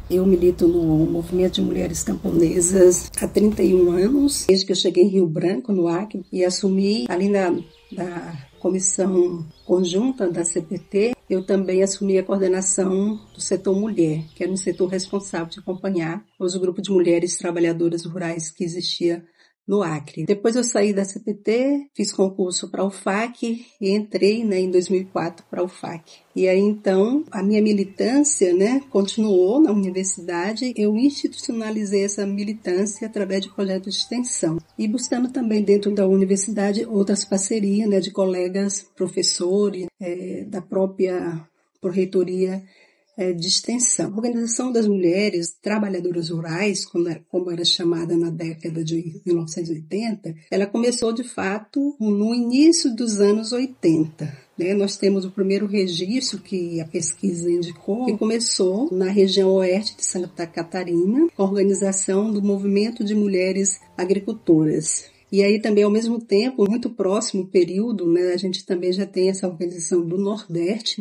Eu milito no Movimento de Mulheres Camponesas há 31 anos, desde que eu cheguei em Rio Branco, no Acre, e assumi ali da comissão conjunta da CPT, eu também assumi a coordenação do setor mulher, que era um setor responsável de acompanhar os grupos de mulheres trabalhadoras rurais que existia no Acre. Depois eu saí da CPT, fiz concurso para a UFAC e entrei em 2004 para a UFAC. E aí então a minha militância continuou na universidade. Eu institucionalizei essa militância através de projetos de extensão e buscando também dentro da universidade outras parcerias de colegas professores, da própria pró-reitoria de extensão. A Organização das Mulheres Trabalhadoras Rurais, como era chamada na década de 1980, ela começou de fato no início dos anos 80. Nós temos o primeiro registro que a pesquisa indicou, que começou na região oeste de Santa Catarina, com a organização do Movimento de Mulheres Agricultoras. E aí também, ao mesmo tempo, muito próximo período, a gente também já tem essa organização do Nordeste,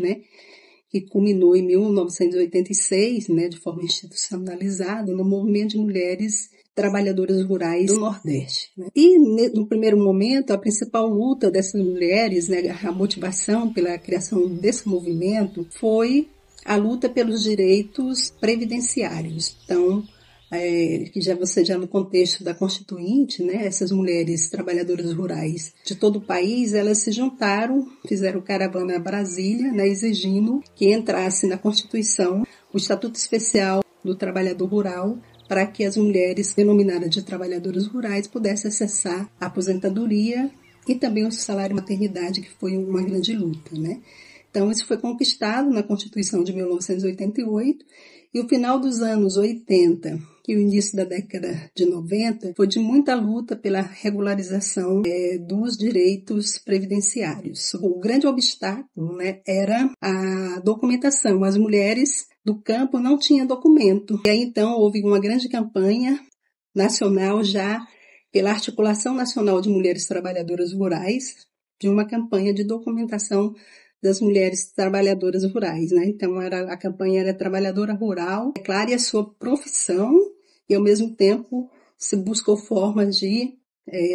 que culminou em 1986, de forma institucionalizada, no Movimento de Mulheres Trabalhadoras Rurais do Nordeste. E, no primeiro momento, a principal luta dessas mulheres, a motivação pela criação desse movimento, foi a luta pelos direitos previdenciários. Então, você já no contexto da Constituinte, essas mulheres trabalhadoras rurais de todo o país, elas se juntaram, fizeram caravana a Brasília, exigindo que entrasse na Constituição o Estatuto Especial do Trabalhador Rural, para que as mulheres denominadas de trabalhadoras rurais pudessem acessar a aposentadoria e também o salário maternidade, que foi uma grande luta, Então, isso foi conquistado na Constituição de 1988 e o final dos anos 80 e o início da década de 90 foi de muita luta pela regularização dos direitos previdenciários. O grande obstáculo era a documentação. As mulheres do campo não tinham documento. E aí, então, houve uma grande campanha nacional já pela Articulação Nacional de Mulheres Trabalhadoras Rurais, de uma campanha de documentação das mulheres trabalhadoras rurais, Então, a campanha era trabalhadora rural, declare a sua profissão e, ao mesmo tempo, se buscou formas de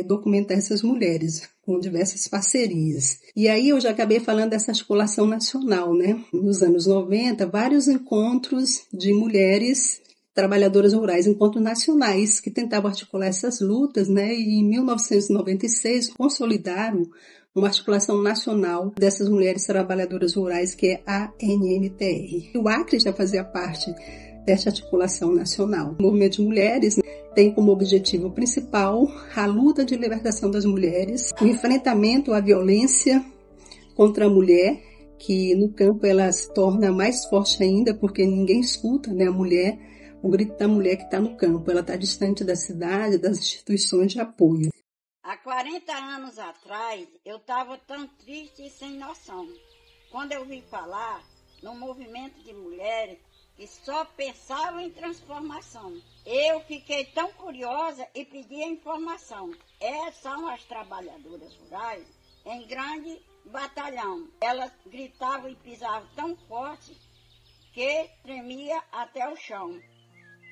documentar essas mulheres com diversas parcerias. E aí eu já acabei falando dessa articulação nacional, Nos anos 90, vários encontros de mulheres trabalhadoras rurais, encontros nacionais que tentavam articular essas lutas, E em 1996 consolidaram uma articulação nacional dessas mulheres trabalhadoras rurais, que é a ANMTR. O Acre já fazia parte dessa articulação nacional. O movimento de mulheres tem como objetivo principal a luta de libertação das mulheres, o enfrentamento à violência contra a mulher, que no campo ela se torna mais forte ainda, porque ninguém escuta a mulher, o grito da mulher que está no campo. Ela está distante da cidade, das instituições de apoio. Há 40 anos atrás, eu estava tão triste e sem noção, quando eu vi falar no movimento de mulheres que só pensavam em transformação. Eu fiquei tão curiosa e pedi a informação. São as trabalhadoras rurais em grande batalhão. Elas gritavam e pisavam tão forte que tremia até o chão.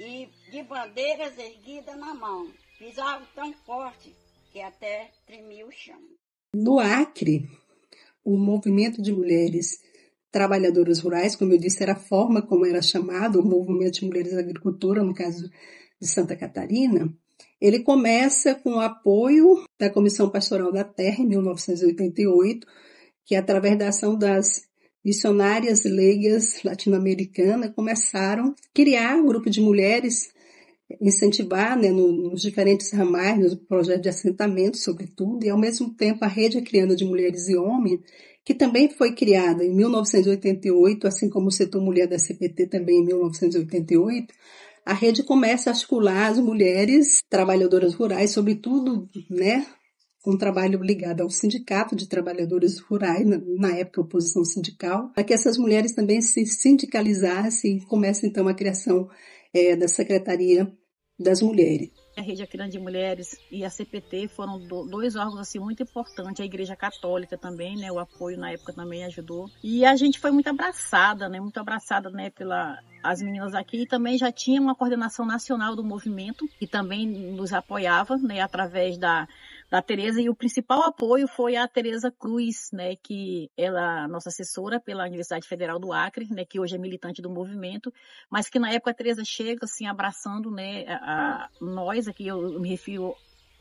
E de bandeiras erguidas na mão. Pisavam tão forte que até tremia o chão. No Acre, o movimento de mulheres trabalhadoras rurais, como eu disse, era a forma como era chamado, o movimento de mulheres agricultoras, no caso de Santa Catarina. Ele começa com o apoio da Comissão Pastoral da Terra, em 1988, que através da ação das missionárias leigas latino-americanas começaram a criar um grupo de mulheres incentivar, né, nos diferentes ramais, nos projetos de assentamento, sobretudo, e ao mesmo tempo a Rede Acreana de Mulheres e Homens, que também foi criada em 1988, assim como o setor mulher da CPT também em 1988, a rede começa a articular as mulheres trabalhadoras rurais, sobretudo, né, um trabalho ligado ao Sindicato de Trabalhadores Rurais, na época oposição sindical, para que essas mulheres também se sindicalizassem e comece então a criação da Secretaria das Mulheres. A Rede Acreana de Mulheres e a CPT foram dois órgãos assim, muito importantes. A Igreja Católica também, né, o apoio na época também ajudou. E a gente foi muito abraçada, né, pela as meninas aqui. E também já tinha uma coordenação nacional do movimento, que também nos apoiava, né, através da Tereza, e o principal apoio foi a Tereza Cruz, né, que ela é nossa assessora pela Universidade Federal do Acre, né, que hoje é militante do movimento, mas que na época a Tereza chega assim abraçando, né, nós aqui, eu me refiro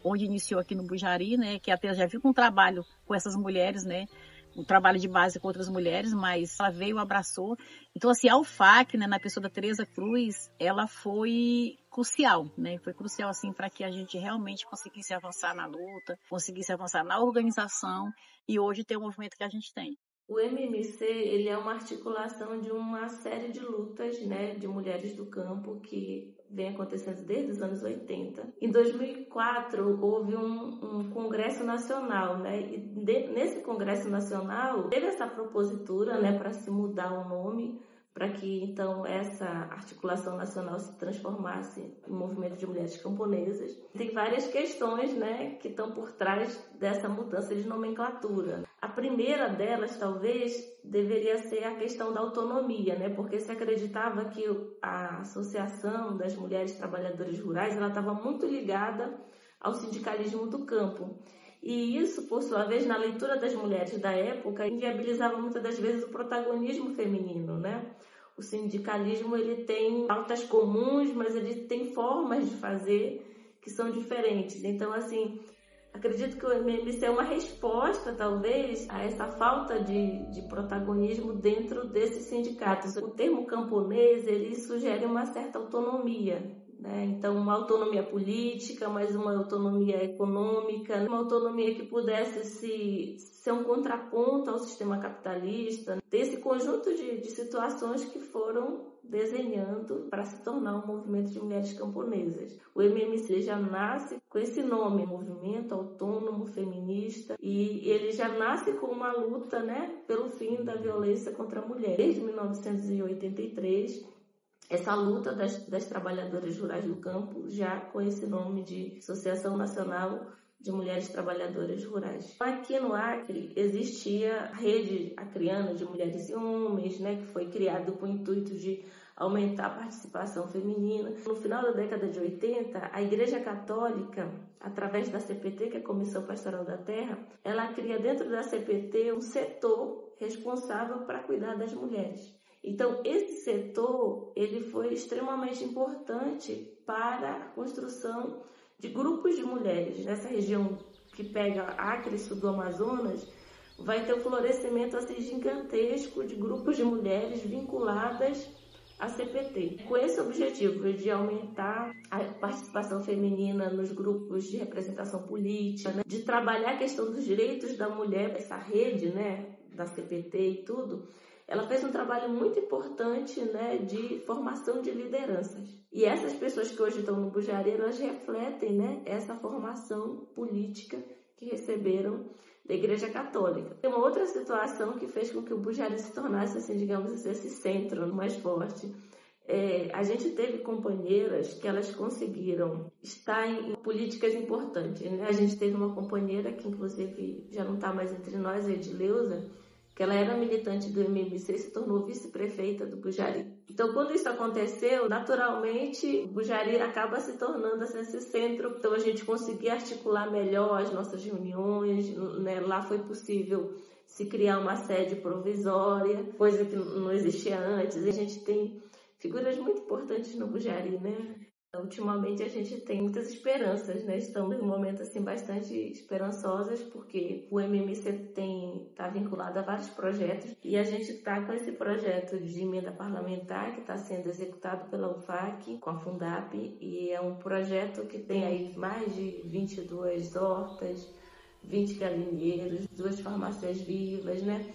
onde iniciou aqui no Bujari, né, que a Tereza já viu com um trabalho com essas mulheres, né, um trabalho de base com outras mulheres, mas ela veio, abraçou. Então, assim, a UFAC, né, na pessoa da Tereza Cruz, ela foi crucial, né? Foi crucial, assim, para que a gente realmente conseguisse avançar na luta, conseguisse avançar na organização e hoje ter o movimento que a gente tem. O MMC, ele é uma articulação de uma série de lutas, né, de mulheres do campo que vem acontecendo desde os anos 80. Em 2004, houve um congresso nacional, né, e nesse congresso nacional teve essa propositura, né, para se mudar o nome, para que então essa articulação nacional se transformasse em movimento de mulheres camponesas. Tem várias questões, né, que estão por trás dessa mudança de nomenclatura. A primeira delas, talvez, deveria ser a questão da autonomia, né, porque se acreditava que a Associação das Mulheres Trabalhadoras Rurais ela estava muito ligada ao sindicalismo do campo. E isso, por sua vez, na leitura das mulheres da época, inviabilizava muitas das vezes o protagonismo feminino, né? O sindicalismo, ele tem pautas comuns, mas ele tem formas de fazer que são diferentes. Então, assim, acredito que o MMC é uma resposta, talvez, a essa falta de protagonismo dentro desses sindicatos. O termo camponês, ele sugere uma certa autonomia, né? Então, uma autonomia política, mas uma autonomia econômica, uma autonomia que pudesse ser um contraponto ao sistema capitalista, desse conjunto de situações que foram desenhando para se tornar um movimento de mulheres camponesas. O MMC já nasce com esse nome, Movimento Autônomo Feminista, e ele já nasce com uma luta, né, pelo fim da violência contra a mulher. Desde 1983, essa luta das trabalhadoras rurais do campo, já com esse nome de Associação Nacional de Mulheres Trabalhadoras Rurais. Aqui no Acre existia a Rede Acreana de Mulheres e Homens, né, que foi criado com o intuito de aumentar a participação feminina. No final da década de 80, a Igreja Católica, através da CPT, que é a Comissão Pastoral da Terra, ela cria dentro da CPT um setor responsável para cuidar das mulheres. Então, esse setor ele foi extremamente importante para a construção de grupos de mulheres. Nessa região que pega Acre, sul do Amazonas, vai ter um florescimento assim, gigantesco de grupos de mulheres vinculadas à CPT. Com esse objetivo de aumentar a participação feminina nos grupos de representação política, né? De trabalhar a questão dos direitos da mulher, essa rede, né, da CPT e tudo, ela fez um trabalho muito importante, né, de formação de lideranças. E essas pessoas que hoje estão no Bujari, elas refletem, né, essa formação política que receberam da Igreja Católica. Tem uma outra situação que fez com que o Bujari se tornasse, assim, digamos assim, esse centro mais forte. A gente teve companheiras que elas conseguiram estar em políticas importantes, né? A gente teve uma companheira que, inclusive, já não está mais entre nós, a Edileuza, que ela era militante do MMC e se tornou vice-prefeita do Bujari. Então, quando isso aconteceu, naturalmente, o Bujari acaba se tornando assim, esse centro. Então, a gente conseguia articular melhor as nossas reuniões, né? Lá foi possível se criar uma sede provisória, coisa que não existia antes. E a gente tem figuras muito importantes no Bujari, né? Ultimamente a gente tem muitas esperanças, né? Estamos em um momento assim bastante esperançosos, porque o MMC está vinculado a vários projetos e a gente está com esse projeto de emenda parlamentar que está sendo executado pela UFAC, com a Fundap, e é um projeto que tem aí mais de 22 hortas, 20 galinheiros, 2 farmácias vivas, né?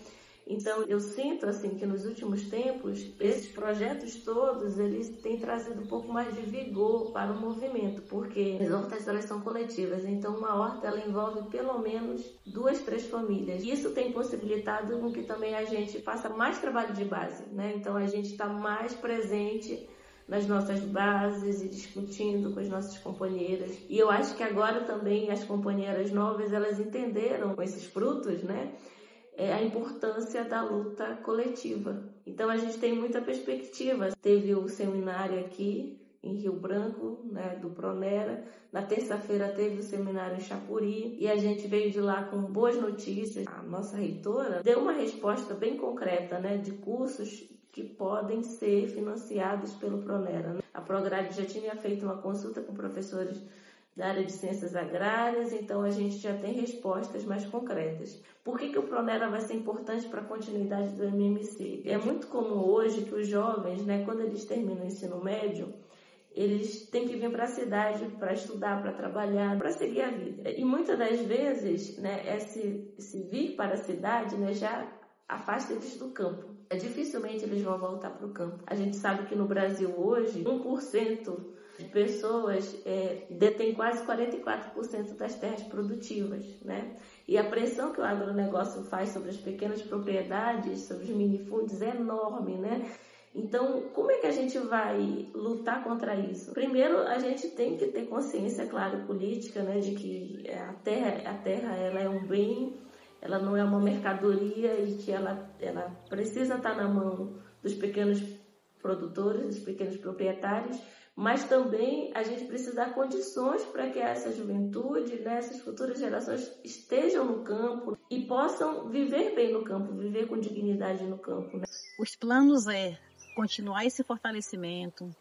Então, eu sinto assim que nos últimos tempos, esses projetos todos, eles têm trazido um pouco mais de vigor para o movimento, porque as hortas, elas são coletivas, então uma horta, ela envolve pelo menos 2, 3 famílias. Isso tem possibilitado com que também a gente faça mais trabalho de base, né? Então, a gente está mais presente nas nossas bases e discutindo com as nossas companheiras. E eu acho que agora também as companheiras novas, elas entenderam com esses frutos, né? A importância da luta coletiva. Então a gente tem muita perspectiva. Teve o seminário aqui em Rio Branco, né, do Pronera. Na terça-feira teve o seminário em Chapuri e a gente veio de lá com boas notícias. A nossa reitora deu uma resposta bem concreta, né, de cursos que podem ser financiados pelo Pronera, né? A Prograde já tinha feito uma consulta com professores da área de ciências agrárias, então a gente já tem respostas mais concretas. Por que o Pronera vai ser importante para a continuidade do MMC? É muito comum hoje que os jovens, né, quando eles terminam o ensino médio, eles têm que vir para a cidade para estudar, para trabalhar, para seguir a vida. E muitas das vezes, né, esse vir para a cidade, né, já afasta eles do campo. Dificilmente eles vão voltar para o campo. A gente sabe que no Brasil hoje, 1% de pessoas detém quase 44% das terras produtivas, né? E a pressão que o agronegócio faz sobre as pequenas propriedades, sobre os minifúndios, é enorme, né? Então, como é que a gente vai lutar contra isso? Primeiro, a gente tem que ter consciência, claro, política, né, de que a terra ela é um bem, ela não é uma mercadoria e que ela precisa estar na mão dos pequenos produtores, dos pequenos proprietários, mas também a gente precisa dar condições para que essa juventude, né, essas futuras gerações estejam no campo e possam viver bem no campo, viver com dignidade no campo, né? Os planos continuar esse fortalecimento,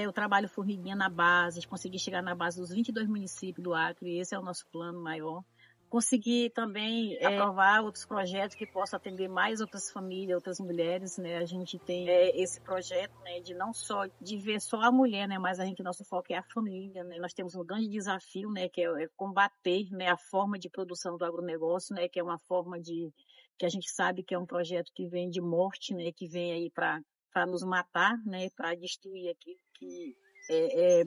o trabalho formiguinha na base, conseguir chegar na base dos 22 municípios do Acre, esse é o nosso plano maior. Conseguir também aprovar outros projetos que possam atender mais outras famílias, outras mulheres, né? A gente tem esse projeto, né, de não só de ver só a mulher, né, mas nosso foco é a família, né? Nós temos um grande desafio, né, que é combater, né, a forma de produção do agronegócio, né, que é uma forma que a gente sabe que é um projeto que vem de morte, né, que vem aí para nos matar, né, para destruir aquilo que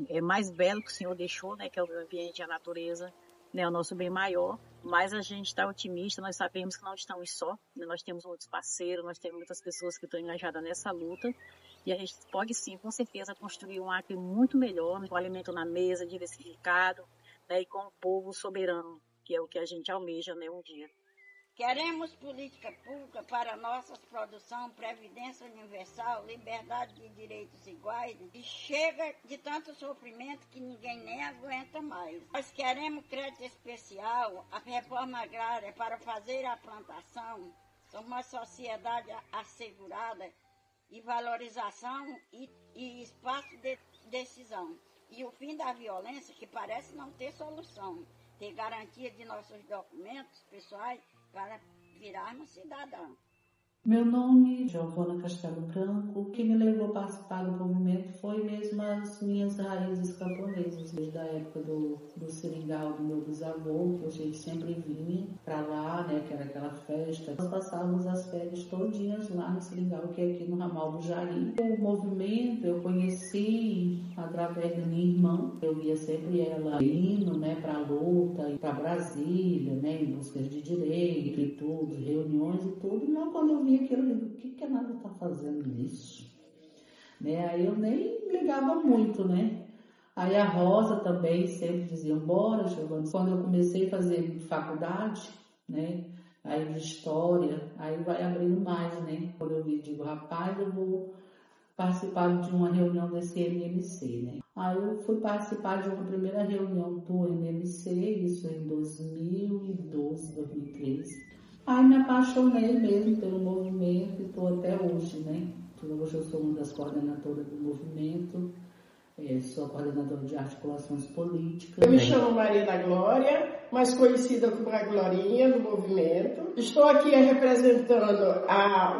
é mais belo que o Senhor deixou, né, que é o ambiente, a natureza, né, o nosso bem maior, mas a gente está otimista, nós sabemos que não estamos só, né, nós temos muitos parceiros, nós temos muitas pessoas que estão engajadas nessa luta, e a gente pode sim, com certeza, construir um Acre muito melhor, né, com alimento na mesa, diversificado, né, e com o povo soberano, que é o que a gente almeja, né, um dia. Queremos política pública para nossa produção, previdência universal, liberdade de direitos iguais, e chega de tanto sofrimento que ninguém nem aguenta mais. Nós queremos crédito especial, a reforma agrária para fazer a plantação, uma sociedade assegurada e valorização e espaço de decisão. E o fim da violência, que parece não ter solução, ter garantia de nossos documentos pessoais, para virarmos cidadão. Meu nome é Giovana Castelo Branco. O que me levou a participar do movimento foi mesmo as minhas raízes camponesas, desde a época do seringal do meu bisavô, que a gente sempre vinha para lá, né, que era aquela festa. Nós passávamos as férias todinhas lá no seringal, que é aqui no ramal do Jari. O movimento eu conheci através da minha irmã. Eu via sempre ela indo, né, para a luta, para Brasília, né, em busca de direito e tudo, reuniões e tudo. E quando eu vi aquilo, eu digo, o que a Nada está fazendo isso? Né? Aí eu nem ligava muito, né? Aí a Rosa também sempre dizia, bora, Giovana. Quando eu comecei a fazer faculdade, né? Aí de história, aí vai abrindo mais, né? Quando eu vi, digo, rapaz, eu vou participar de uma reunião desse MMC, né? Aí eu fui participar de uma primeira reunião do MMC, isso em 2012, 2013. Aí me apaixonei mesmo pelo movimento e estou até hoje, né? Hoje eu sou uma das coordenadoras do movimento, Sou coordenadora de articulações políticas. Eu me chamo Maria da Glória, mais conhecida como a Glorinha do movimento. Estou aqui representando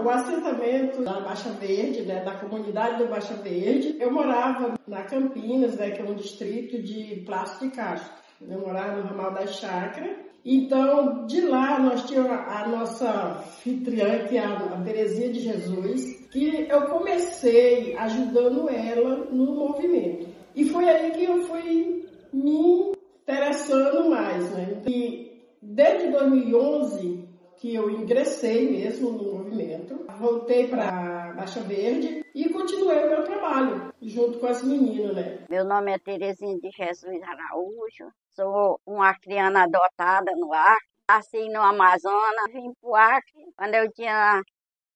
o assentamento da Baixa Verde, né, da comunidade do Baixa Verde. Eu morava na Campinas, né, que é um distrito de Plástico de Castro. Eu morava no ramal da Chácara. Então, de lá nós tínhamos a nossa anfitriã, que é a Terezinha de Jesus, que eu comecei ajudando ela no movimento. E foi aí que eu fui me interessando mais, né? E desde 2011 que eu ingressei mesmo no movimento, voltei para Baixa Verde e continuei o meu trabalho junto com as meninas, né? Meu nome é Terezinha de Jesus Araújo, sou uma acriana adotada no Acre, nasci no Amazonas, vim para o Acre quando eu tinha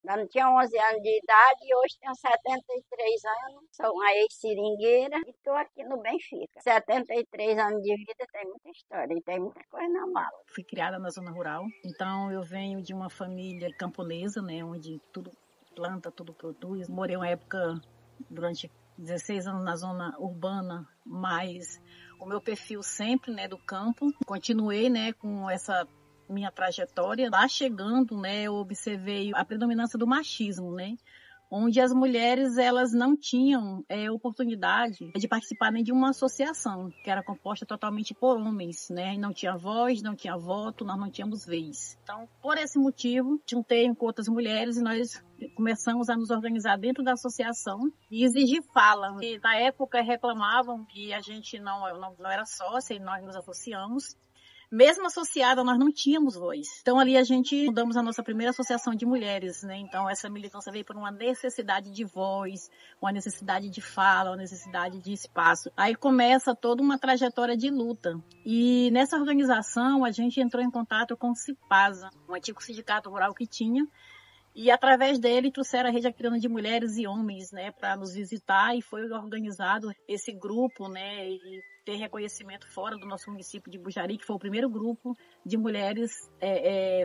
11 anos de idade e hoje tenho 73 anos, sou uma ex-seringueira e estou aqui no Benfica. 73 anos de vida tem muita história e tem muita coisa na mala. Fui criada na zona rural, então eu venho de uma família camponesa, né, onde tudo planta, tudo produz. Morei uma época durante 16 anos na zona urbana, mas o meu perfil sempre, né, do campo. Continuei, né, com essa minha trajetória. Lá chegando, né, eu observei a predominância do machismo, né, onde as mulheres elas não tinham oportunidade de participar nem de uma associação, que era composta totalmente por homens, né, e não tinha voz, não tinha voto, nós não tínhamos vez. Então, por esse motivo, juntei com outras mulheres e nós começamos a nos organizar dentro da associação e exigir fala. E, na época reclamavam que a gente não era sócia e nós nos associamos. Mesmo associada, nós não tínhamos voz. Então, ali a gente fundamos a nossa primeira associação de mulheres, né? Então, essa militância veio por uma necessidade de voz, uma necessidade de fala, uma necessidade de espaço. Aí começa toda uma trajetória de luta. E nessa organização, a gente entrou em contato com o Cipasa, um antigo sindicato rural que tinha, e através dele trouxeram a Rede Acreana de Mulheres e Homens, né, para nos visitar, e foi organizado esse grupo, né, e ter reconhecimento fora do nosso município de Bujari, que foi o primeiro grupo de mulheres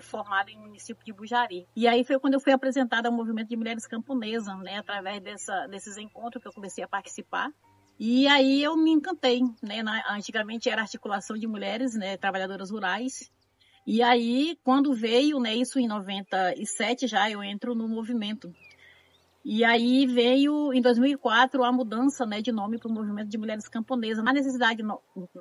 formado em município de Bujari. E aí foi quando eu fui apresentada ao movimento de mulheres camponesas, né, através desses encontros que eu comecei a participar. E aí eu me encantei, né, antigamente era articulação de mulheres, né, trabalhadoras rurais. E aí, quando veio, né, isso em 97 já, eu entro no movimento. E aí veio, em 2004, a mudança, né, de nome para o Movimento de Mulheres Camponesas. A necessidade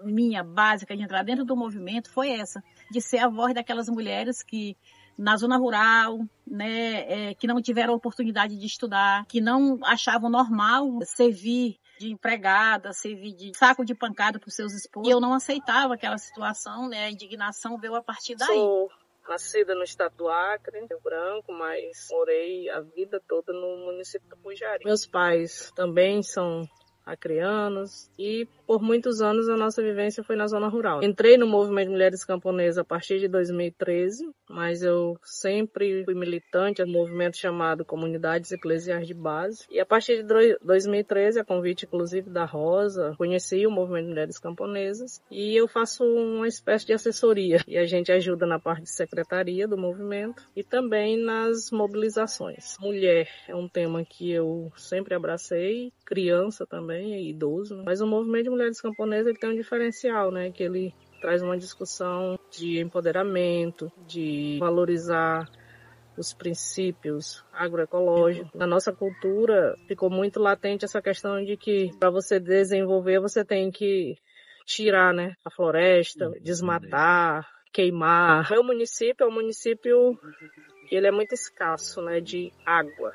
minha, básica, de entrar dentro do movimento foi essa, de ser a voz daquelas mulheres que, na zona rural, né, que não tiveram oportunidade de estudar, que não achavam normal servir de empregada, servir de saco de pancada para os seus esposos. E eu não aceitava aquela situação, né? A indignação veio a partir daí. Sou nascida no estado do Acre, Rio Branco, mas morei a vida toda no município do Bujari. Meus pais também são acreanos e por muitos anos a nossa vivência foi na zona rural. Entrei no movimento de mulheres camponesas a partir de 2013, mas eu sempre fui militante do movimento chamado Comunidades Eclesiais de Base. E a partir de 2013, a convite inclusive da Rosa, conheci o movimento de mulheres camponesas e eu faço uma espécie de assessoria. E a gente ajuda na parte de secretaria do movimento e também nas mobilizações. Mulher é um tema que eu sempre abracei, criança também, e idoso, mas o movimento de mulheres camponesas ele tem um diferencial, né, que ele traz uma discussão de empoderamento, de valorizar os princípios agroecológicos. Na nossa cultura ficou muito latente essa questão de que para você desenvolver você tem que tirar, né, a floresta, desmatar, queimar. Meu município é um município que ele é muito escasso, né, de água.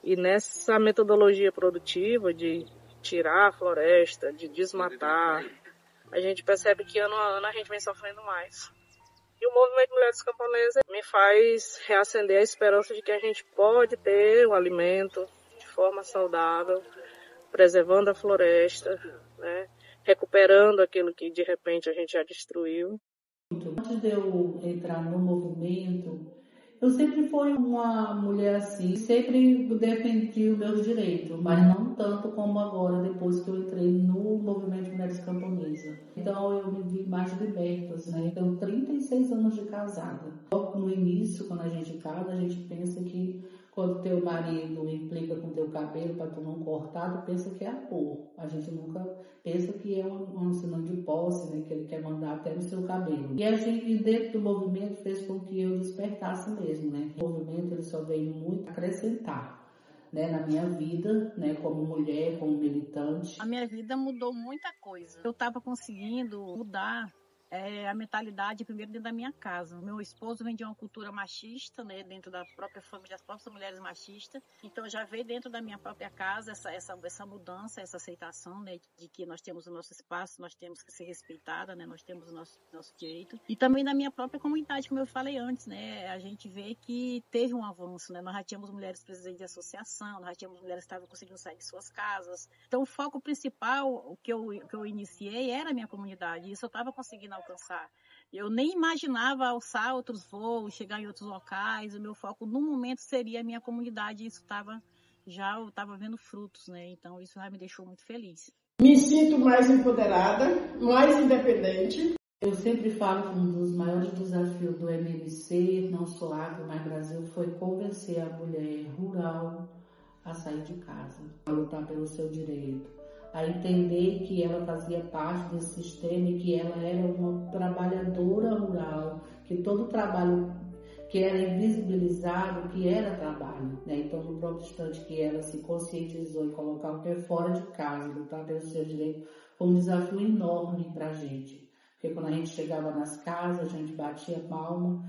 E nessa metodologia produtiva de tirar a floresta, de desmatar, a gente percebe que ano a ano a gente vem sofrendo mais. E o movimento de mulheres camponesas me faz reacender a esperança de que a gente pode ter o alimento de forma saudável, preservando a floresta, né, recuperando aquilo que de repente a gente já destruiu. Antes de eu entrar no movimento, eu sempre fui uma mulher assim, sempre defendi os meus direitos, mas não tanto como agora, depois que eu entrei no movimento de mulheres camponesas. Então eu me vi mais liberta, né? Tenho 36 anos de casada. No início, quando a gente casa, a gente pensa que Quando teu marido implica com teu cabelo para tu não cortar, tu pensa que é amor. A gente nunca pensa que é um sinal de posse, né? Que ele quer mandar até no seu cabelo. E a gente, dentro do movimento, fez com que eu despertasse mesmo, né? O movimento, ele só veio muito acrescentar, né, na minha vida, né, como mulher, como militante. A minha vida mudou muita coisa. Eu estava conseguindo mudar a mentalidade primeiro dentro da minha casa. Meu esposo vem de uma cultura machista, né, dentro da própria família, as próprias mulheres machistas. Então já veio dentro da minha própria casa essa mudança, essa aceitação, né, de que nós temos o nosso espaço, nós temos que ser respeitada, né, nós temos o nosso direito. E também da minha própria comunidade, como eu falei antes, né, a gente vê que teve um avanço, né, nós já tínhamos mulheres presidentes de associação, nós já tínhamos mulheres que estavam conseguindo sair de suas casas. Então o foco principal, o que eu iniciei era a minha comunidade, e isso eu estava conseguindo alcançar. Eu nem imaginava alçar outros voos, chegar em outros locais. O meu foco no momento seria a minha comunidade, e isso eu estava vendo frutos, né? Então isso já me deixou muito feliz. Me sinto mais empoderada, mais independente. Eu sempre falo que um dos maiores desafios do MMC, não só Acre, mas Brasil, foi convencer a mulher rural a sair de casa, a lutar pelo seu direito, a entender que ela fazia parte desse sistema e que ela era uma trabalhadora rural, que todo trabalho que era invisibilizado, que era trabalho, né? Então, no próprio instante que ela se conscientizou e colocar o pé fora de casa, lutar pelo seu direito, foi um desafio enorme para a gente. Porque quando a gente chegava nas casas, a gente batia palma,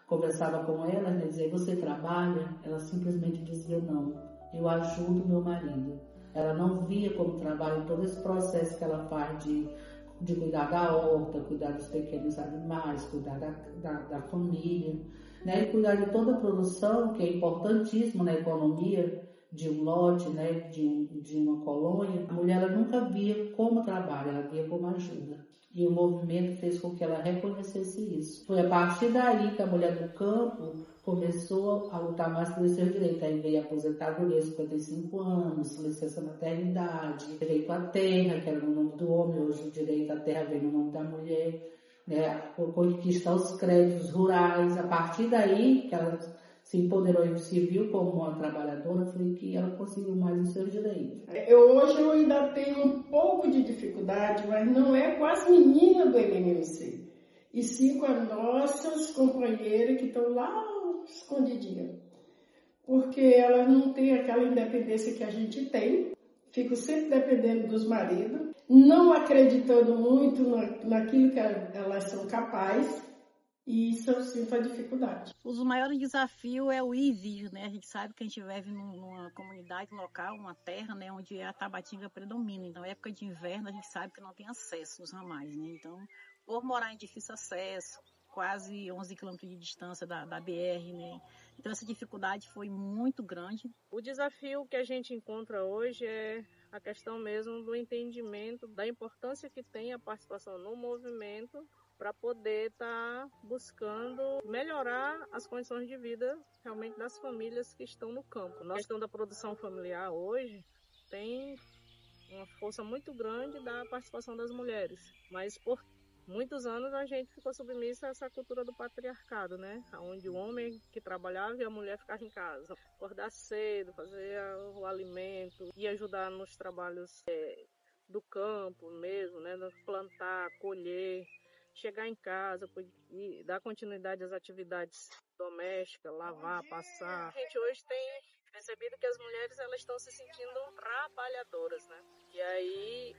conversava com ela, né, dizia, você trabalha? Ela simplesmente dizia, não, eu ajudo meu marido. Ela não via como trabalho todo esse processo que ela faz de cuidar da horta, cuidar dos pequenos animais, cuidar da família, né? E cuidar de toda a produção, que é importantíssimo na economia de um lote, né? de uma colônia. A mulher ela nunca via como trabalho, ela via como ajuda. E o movimento fez com que ela reconhecesse isso. Foi a partir daí que a mulher do campo começou a lutar mais pelos seus direitos. Aí veio a aposentadoria, 55 anos, licença maternidade, direito à terra, que era no nome do homem, hoje o direito à terra vem no nome da mulher, né? Conquistar os créditos rurais. A partir daí que ela se empoderou e se viu como uma trabalhadora, foi que ela conseguiu mais os seus direitos. Hoje eu ainda tenho um pouco de dificuldade, mas não é com as meninas do MMC, e sim com as nossas companheiras que estão lá escondidinhas, porque elas não têm aquela independência que a gente tem, ficam sempre dependendo dos maridos, não acreditando muito naquilo que elas são capazes. E isso eu sinto a dificuldade. Os maiores desafios é o ir e vir, né? A gente sabe que a gente vive numa comunidade local, uma terra, né? Onde a tabatinga predomina. Então, época de inverno, a gente sabe que não tem acesso nos ramais, né? Então, por morar em difícil acesso, quase 11 quilômetros de distância da BR, né? Então, essa dificuldade foi muito grande. O desafio que a gente encontra hoje é a questão mesmo do entendimento da importância que tem a participação no movimento para poder estar buscando melhorar as condições de vida realmente das famílias que estão no campo. A questão da produção familiar hoje tem uma força muito grande da participação das mulheres, mas por muitos anos a gente ficou submissa a essa cultura do patriarcado, né? Onde o homem que trabalhava e a mulher ficava em casa. Acordar cedo, fazer o alimento e ajudar nos trabalhos do campo mesmo, né? Plantar, colher, chegar em casa e dar continuidade às atividades domésticas, lavar, passar. A gente hoje tem percebido que as mulheres elas estão se sentindo trabalhadoras, né? E aí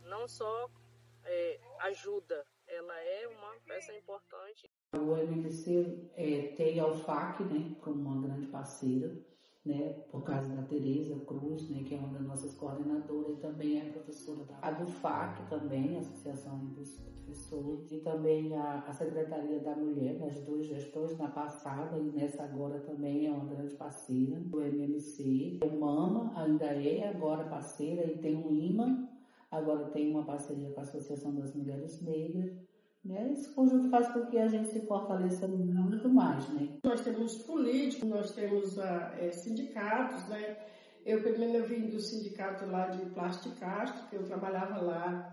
não só ajuda, ela é uma peça importante. O MMC tem a UFAC, né, como uma grande parceira, né, por causa da Tereza Cruz, né, que é uma das nossas coordenadoras, e também é professora da DUFAC também, Associação dos Professores, e também a Secretaria da Mulher, nas duas gestões, na passada e nessa agora também é uma grande parceira do MMC. O MAMA ainda é agora parceira e tem o IMA, agora tem uma parceria com a Associação das Mulheres Negras. Né? Esse conjunto faz com que a gente se fortaleça muito mais, né? Nós temos políticos, nós temos sindicatos, né? Eu primeiro vim do sindicato lá de Plasticastro, que eu trabalhava lá,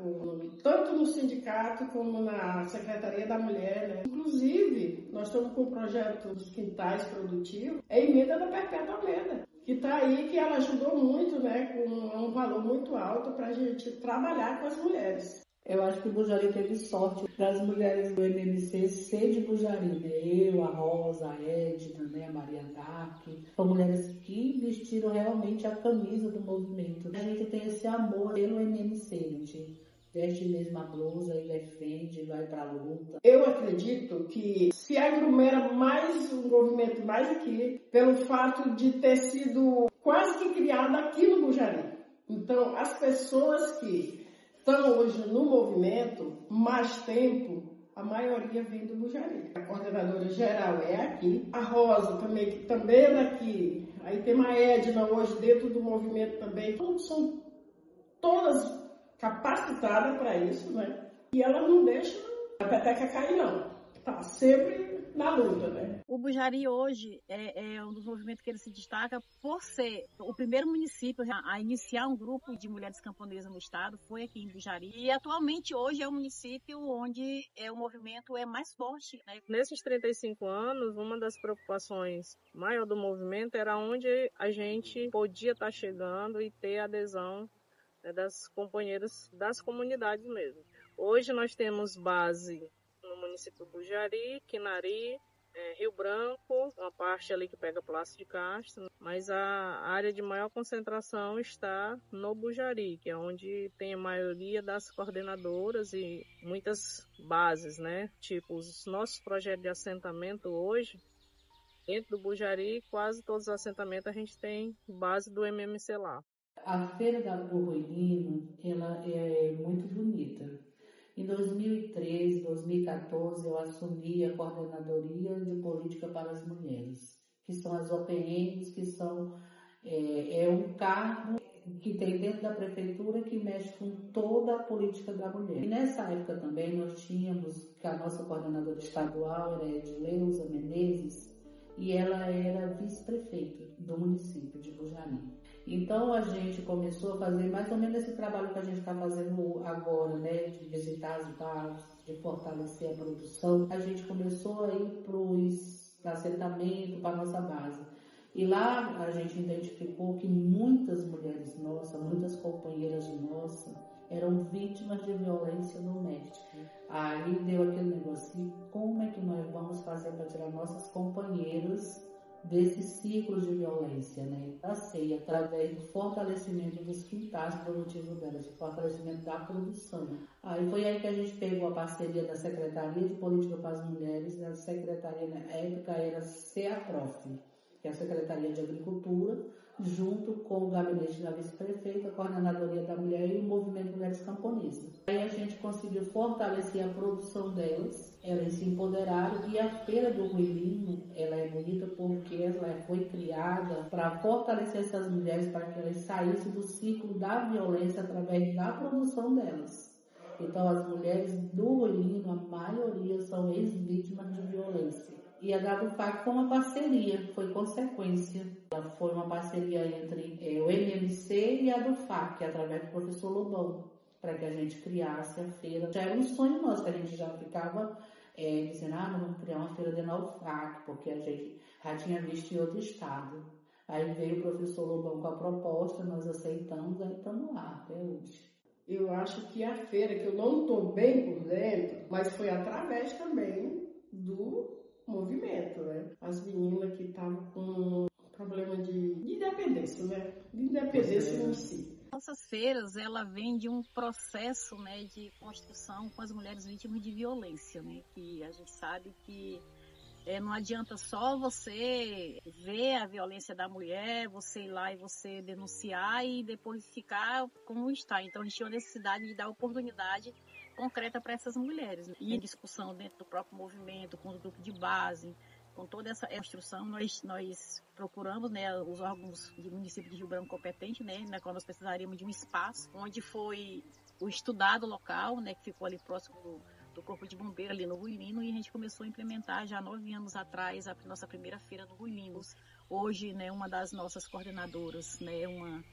tanto no sindicato como na Secretaria da Mulher, né? Inclusive, nós estamos com o projeto dos quintais produtivos, é a emenda da Perpétua Almeida, que está aí, que ela ajudou muito, né, com um valor muito alto para a gente trabalhar com as mulheres. Eu acho que o Bujari teve sorte das mulheres do MMC ser de Bujari, né? Eu, a Rosa, a Edna, né? A Maria Dark. São mulheres que vestiram realmente a camisa do movimento. A gente tem esse amor pelo MMC, a gente veste mesmo a blusa e defende, vai pra luta. Eu acredito que se aglomera mais o movimento mais aqui, pelo fato de ter sido quase que criado aqui no Bujari. Então, as pessoas que estão hoje no movimento, mais tempo, a maioria vem do Bujari. A coordenadora geral é aqui, a Rosa também, que também é daqui. Aí tem a Edna hoje dentro do movimento também. Então, são todas capacitadas para isso, né? E ela não deixa a peteca cair, não. Tá sempre na luta, né? O Bujari hoje é um dos movimentos que ele se destaca por ser o primeiro município a iniciar um grupo de mulheres camponesas no estado, foi aqui em Bujari. E atualmente hoje é o município onde o movimento é mais forte, né? Nesses 35 anos, uma das preocupações maior do movimento era onde a gente podia estar chegando e ter adesão, né, das companheiras das comunidades mesmo. Hoje nós temos base no município do Bujari, Quinari, Rio Branco, uma parte ali que pega Palácio de Castro, mas a área de maior concentração está no Bujari, que é onde tem a maioria das coordenadoras e muitas bases, né? Tipo, os nossos projetos de assentamento hoje, dentro do Bujari, quase todos os assentamentos a gente tem base do MMC lá. A Feira do Ruilino, ela é muito bonita. Em 2013, 2014, eu assumi a Coordenadoria de Política para as Mulheres, que são as OPMs, que são um cargo que tem dentro da prefeitura que mexe com toda a política da mulher. E nessa época também nós tínhamos, que a nossa coordenadora estadual era Edileuza Menezes, e ela era vice-prefeita do município de Bujari. Então a gente começou a fazer mais ou menos esse trabalho que a gente está fazendo agora, né, de visitar as bases, de fortalecer a produção. A gente começou a ir para os assentamentos, para a nossa base. E lá a gente identificou que muitas mulheres nossas, muitas companheiras nossas, eram vítimas de violência doméstica. Aí deu aquele negócio, como é que nós vamos fazer para tirar nossas companheiras desses ciclos de violência, né? Passei através do fortalecimento dos quintais produtivos delas, do fortalecimento da produção. Aí foi aí que a gente pegou a parceria da Secretaria de Política para as Mulheres, a secretaria na época era CEAPROF, que é a Secretaria de Agricultura, junto com o gabinete da vice-prefeita, a Coordenadoria da Mulher e o Movimento Mulheres Camponesas. Aí a gente conseguiu fortalecer a produção delas, elas se empoderaram, e a Feira do Ruilino, ela é bonita porque ela foi criada para fortalecer essas mulheres, para que elas saíssem do ciclo da violência através da produção delas. Então as mulheres do Ruilino, a maioria são ex-vítimas de violência. E a WFAC foi uma parceria, foi consequência. Ela foi uma parceria entre o MMC e a DUFAC, através do professor Lobão, para que a gente criasse a feira. Já era um sonho nosso, que a gente já ficava dizendo, vamos criar uma feira de UFAC, porque a gente já tinha visto em outro estado. Aí veio o professor Lobão com a proposta, nós aceitamos, aí estamos lá até hoje. Eu acho que a feira, que eu não estou bem por dentro, mas foi através também do movimento, né? As meninas que estavam com problema de independência, né? De independência em si. Nossas feiras, ela vem de um processo, né, de construção com as mulheres vítimas de violência, né? Que a gente sabe que não adianta só você ver a violência da mulher, você ir lá e você denunciar e depois ficar como está. Então a gente tinha a necessidade de dar oportunidade concreta para essas mulheres. E em discussão dentro do próprio movimento, com o grupo de base, com toda essa instrução, nós procuramos, né, os órgãos do município de Rio Branco competentes, né, na qual nós precisaríamos de um espaço onde foi o estudado local, né, que ficou ali próximo do Corpo de Bombeiro, ali no Ruilino, e a gente começou a implementar já 9 anos atrás a nossa primeira feira no Ruilino. Hoje, né, uma das nossas coordenadoras, né, uma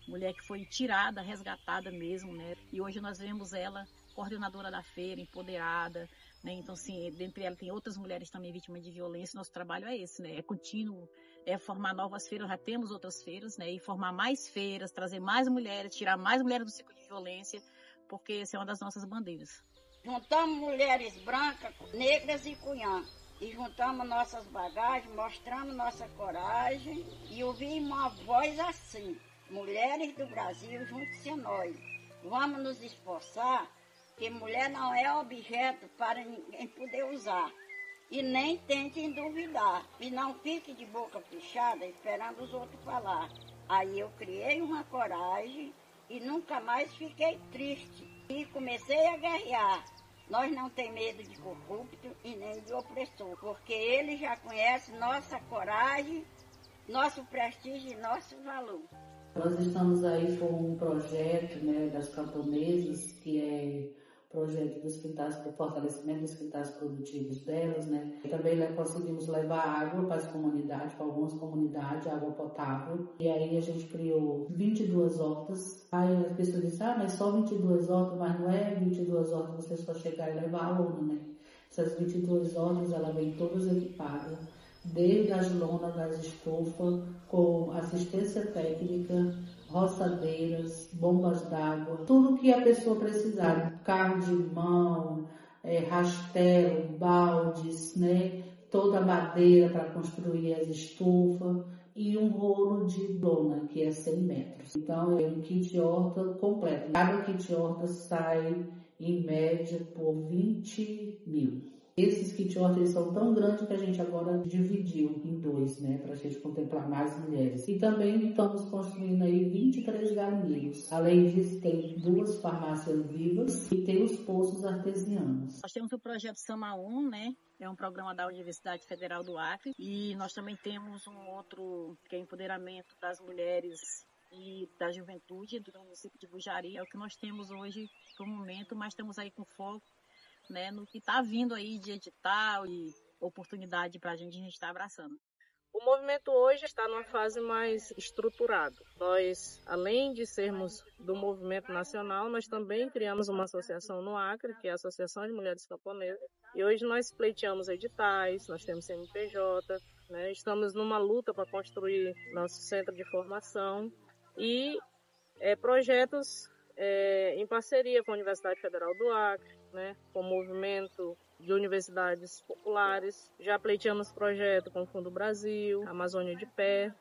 mulher que foi tirada, resgatada mesmo, né, e hoje nós vemos ela coordenadora da feira, empoderada, né? Então, assim, dentre elas tem outras mulheres também vítimas de violência. Nosso trabalho é esse, né? É contínuo, é formar novas feiras, já temos outras feiras, né? E formar mais feiras, trazer mais mulheres, tirar mais mulheres do ciclo de violência, porque essa é uma das nossas bandeiras. Juntamos mulheres brancas, negras e cunhã. E juntamos nossas bagagens, mostramos nossa coragem e ouvimos uma voz assim: mulheres do Brasil, junte-se a nós. Vamos nos esforçar, que mulher não é objeto para ninguém poder usar. E nem tentem duvidar. E não fique de boca fechada esperando os outros falar. Aí eu criei uma coragem e nunca mais fiquei triste. E comecei a guerrear. Nós não temos medo de corrupto e nem de opressor, porque ele já conhece nossa coragem, nosso prestígio e nosso valor. Nós estamos aí com um projeto, né, das camponesas, que é projeto dos quintais, do fortalecimento dos quintais produtivos delas, né. Também conseguimos levar água para as comunidades, para algumas comunidades, água potável. E aí a gente criou 22 hortas. Aí as pessoas dizem, mas só 22 hortas, mas não é 22 hortas, você só chegar e levar aluno, né. Essas 22 hortas, elas vêm todas equipadas, desde as lonas, das estufas, com assistência técnica, roçadeiras, bombas d'água, tudo que a pessoa precisar, carro de mão, rastelo, baldes, né, toda a madeira para construir as estufas e um rolo de lona, que é 100 metros. Então é um kit horta completo. Cada kit horta sai em média por 20 mil. Esses kit horta são tão grandes que a gente agora dividiu em 2, né, para a gente contemplar mais mulheres. E também estamos construindo aí 23 galinheiros. Além disso, tem 2 farmácias vivas e tem os poços artesianos. Nós temos o projeto Sama1, né, é um programa da Universidade Federal do Acre, e nós também temos um outro que é empoderamento das mulheres e da juventude do município de Bujari. É o que nós temos hoje no momento, mas estamos aí com foco, né, no que está vindo aí de edital e oportunidade para a gente está abraçando. O movimento hoje está numa fase mais estruturada. Nós, além de sermos do movimento nacional, nós também criamos uma associação no Acre, que é a Associação de Mulheres Camponesas. E hoje nós pleiteamos editais, nós temos CNPJ, né, estamos numa luta para construir nosso centro de formação e projetos em parceria com a Universidade Federal do Acre, né, com o movimento de universidades populares. Já pleiteamos projeto com o Fundo Brasil, Amazônia de Pé.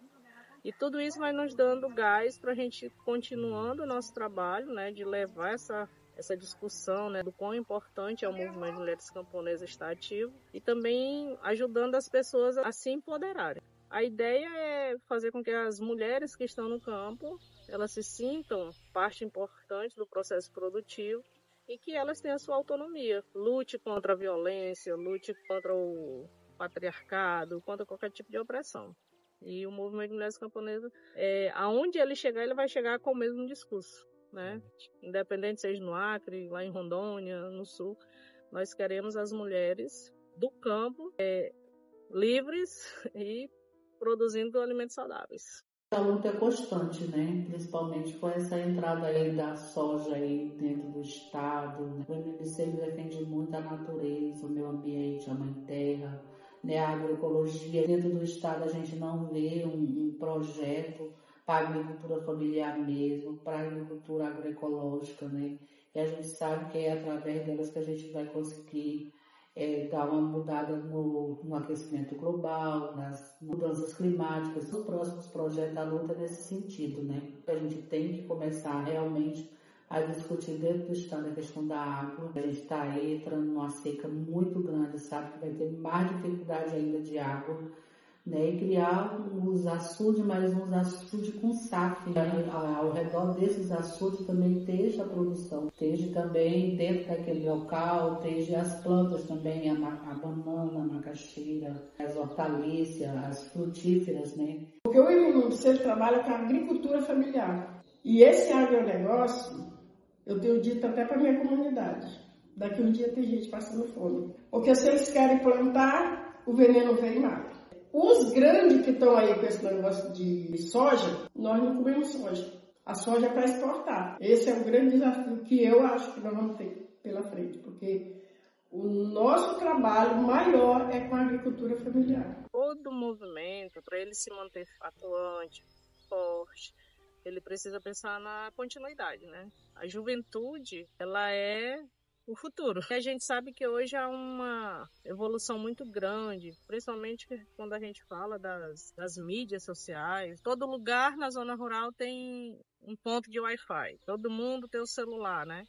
E tudo isso vai nos dando gás para a gente continuando o nosso trabalho, né, de levar essa discussão, né, do quão importante é o movimento de mulheres camponesas estar ativo e também ajudando as pessoas a se empoderarem. A ideia é fazer com que as mulheres que estão no campo, elas se sintam parte importante do processo produtivo e que elas tenham a sua autonomia. Lute contra a violência, lute contra o patriarcado, contra qualquer tipo de opressão. E o movimento de mulheres camponesas, aonde ele chegar, ele vai chegar com o mesmo discurso, né? Independente seja no Acre, lá em Rondônia, no Sul, nós queremos as mulheres do campo livres e produzindo alimentos saudáveis. A luta é constante, né? Principalmente com essa entrada aí da soja aí dentro do estado. O MMC defende muito a natureza, o meio ambiente, a mãe terra, né? A agroecologia. Dentro do estado a gente não vê um projeto para a agricultura familiar mesmo, para a agricultura agroecológica, né? E a gente sabe que é através delas que a gente vai conseguir dar uma mudada no aquecimento global, nas mudanças climáticas. Os próximos projetos da luta é nesse sentido, né? A gente tem que começar realmente a discutir dentro do estado a questão da água. A gente está aí entrando numa seca muito grande, sabe? Que vai ter mais dificuldade ainda de água, né? E criar os açudes, mas uns açudes com SAF, né? Ao redor desses açudes também esteja a produção, esteja também dentro daquele local, esteja as plantas também, a banana, a macaxeira, as hortaliças, as frutíferas, né? Porque o MMC trabalha com a agricultura familiar. E esse agronegócio, eu tenho dito até para a minha comunidade, daqui um dia tem gente passando fome. Porque se eles querem plantar, o veneno vem e mata. Os grandes que estão aí com esse negócio de soja, nós não comemos soja. A soja é para exportar. Esse é o grande desafio que eu acho que nós vamos ter pela frente, porque O nosso trabalho maior é com a agricultura familiar. Todo movimento, para ele se manter atuante, forte, ele precisa pensar na continuidade, né? A juventude, ela é o futuro. E a gente sabe que hoje há uma evolução muito grande, principalmente quando a gente fala das mídias sociais. Todo lugar na zona rural tem um ponto de Wi-Fi. Todo mundo tem o celular, né?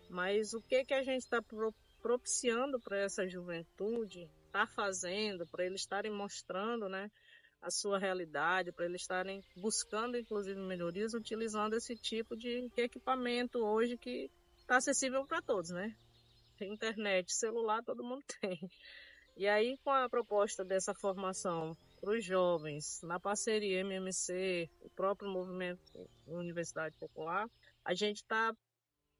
Mas o que a gente está propiciando para essa juventude, está fazendo, para eles estarem mostrando, né, a sua realidade, para eles estarem buscando, inclusive, melhorias, utilizando esse tipo de equipamento hoje que está acessível para todos, né? Tem internet, celular, todo mundo tem. E aí, com a proposta dessa formação para os jovens, na parceria MMC, o próprio movimento Universidade Popular, a gente está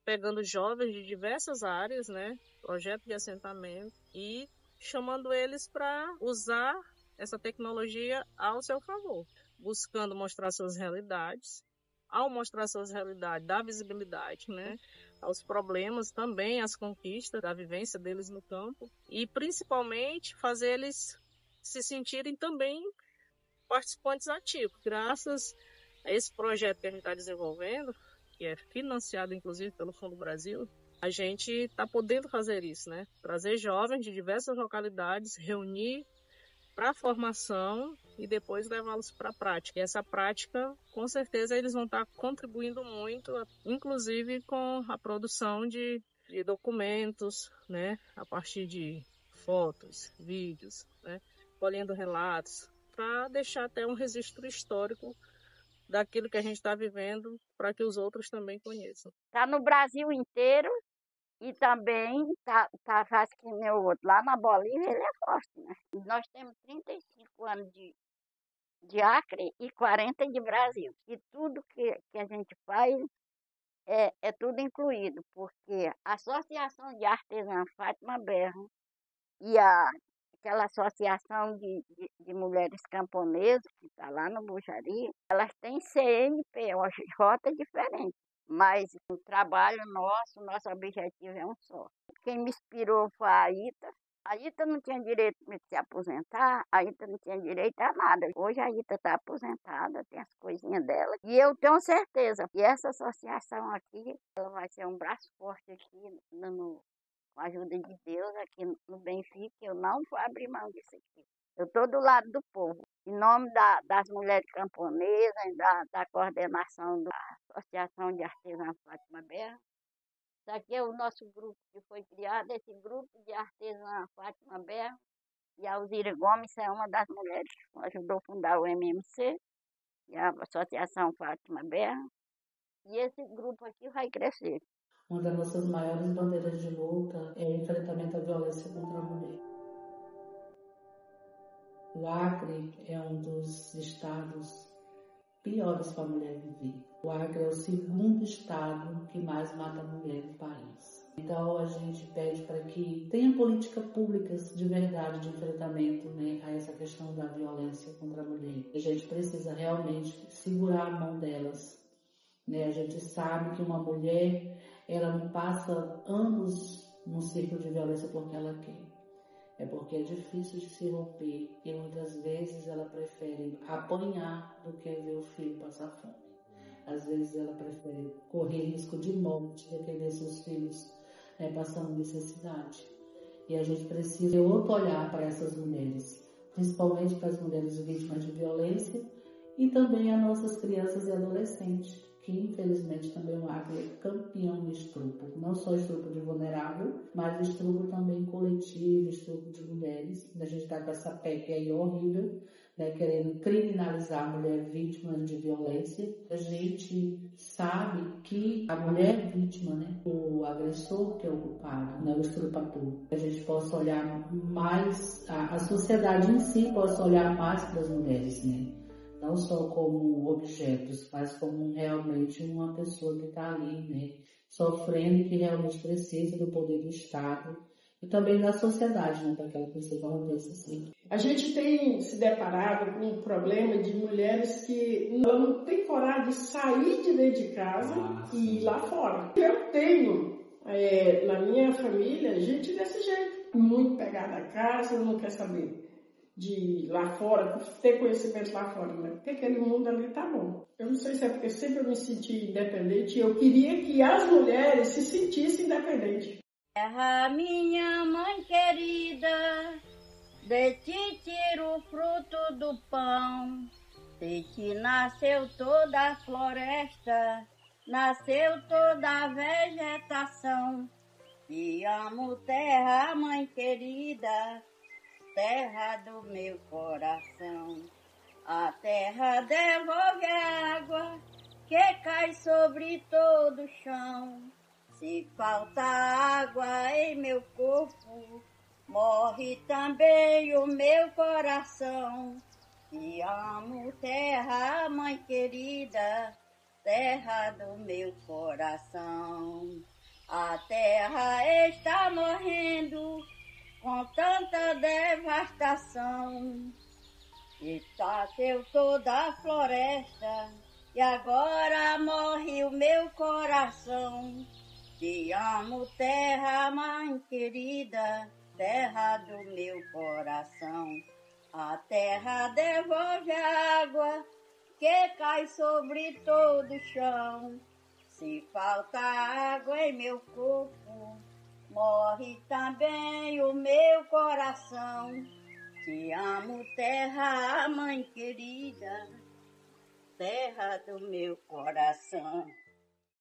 pegando jovens de diversas áreas, né, projeto de assentamento, e chamando eles para usar essa tecnologia ao seu favor, buscando mostrar suas realidades. Ao mostrar suas realidades, dar visibilidade, né, aos problemas, também às conquistas, da vivência deles no campo, e principalmente fazer eles se sentirem também participantes ativos. Graças a esse projeto que a gente está desenvolvendo, que é financiado inclusive pelo Fundo Brasil, a gente está podendo fazer isso, né? Trazer jovens de diversas localidades, reunir para a formação e depois levá-los para a prática. E essa prática, com certeza, eles vão estar contribuindo muito, inclusive com a produção de documentos, né? A partir de fotos, vídeos, né? Colhendo relatos, para deixar até um registro histórico daquilo que a gente está vivendo, para que os outros também conheçam. Está no Brasil inteiro e também tá faz que nem o outro. Lá na Bolívia ele é forte, né? Nós temos 35 anos de Acre e 40 de Brasil. E tudo que a gente faz é tudo incluído, porque a Associação de Artesã Fátima Berro e aquela associação de mulheres camponesas, que está lá no Bujari, elas têm CNPJ diferente, mas o trabalho nosso objetivo é um só. Quem me inspirou foi a Ita. A Ita não tinha direito de se aposentar, a Ita não tinha direito a nada. Hoje a Ita está aposentada, tem as coisinhas dela. E eu tenho certeza que essa associação aqui, ela vai ser um braço forte aqui com a ajuda de Deus, aqui no Benfica. Eu não vou abrir mão disso aqui. Eu estou do lado do povo. Em nome das mulheres camponesas, da coordenação da Associação de Artesãs Fátima Berro. Isso aqui é o nosso grupo que foi criado, esse grupo de Artesã Fátima Berro. E a Alzira Gomes é uma das mulheres que ajudou a fundar o MMC, e a Associação Fátima Berro. E esse grupo aqui vai crescer. Uma das nossas maiores bandeiras de luta é o enfrentamento à violência contra a mulher. O Acre é um dos estados piores para a mulher viver. O Acre é o segundo estado que mais mata a mulher no país. Então a gente pede para que tenha políticas públicas de verdade de enfrentamento, né, a essa questão da violência contra a mulher. A gente precisa realmente segurar a mão delas. Né? A gente sabe que uma mulher, ela não passa anos num ciclo de violência porque ela quer. É porque é difícil de se romper e muitas vezes ela prefere apanhar do que ver o filho passar fome. Às vezes ela prefere correr risco de morte do que ver seus filhos passando necessidade. E a gente precisa ter outro olhar para essas mulheres, principalmente para as mulheres vítimas de violência e também as nossas crianças e adolescentes, que infelizmente também o Acre é campeão no estupro, não só estupro de vulnerável, mas estupro também coletivo, estupro de mulheres. A gente está com essa PEC aí horrível, né, querendo criminalizar a mulher vítima de violência. A gente sabe que a mulher vítima, né, o agressor que é o culpado, né, o estuprador, a gente possa olhar mais, a sociedade em si possa olhar mais para as mulheres, né? Não só como objetos, mas como realmente uma pessoa que está ali, né, sofrendo e que realmente precisa do poder do Estado e também da sociedade, né, para que ela consiga romper-se assim. A gente tem se deparado com um problema de mulheres que não têm coragem de sair de dentro de casa e ir lá fora. Eu tenho Na minha família, gente desse jeito, muito pegada a casa, não quer saber de ir lá fora, ter conhecimento lá fora, né? Porque aquele mundo ali tá bom. Eu não sei se é porque sempre eu me senti independente e eu queria que as mulheres se sentissem independentes. Terra, minha mãe querida, de ti tiro o fruto do pão, de ti nasceu toda a floresta, nasceu toda a vegetação. Te amo, terra, mãe querida, terra do meu coração. A terra devolve a água que cai sobre todo o chão. Se falta água em meu corpo, morre também o meu coração. Te amo, terra, mãe querida, terra do meu coração. A terra está morrendo com tanta devastação. Nasceu toda a floresta e agora morre o meu coração. Te amo, terra, mãe querida, terra do meu coração. A terra devolve a água que cai sobre todo o chão. Se falta água em meu corpo, morre também o meu coração. Te amo, terra, mãe querida, terra do meu coração.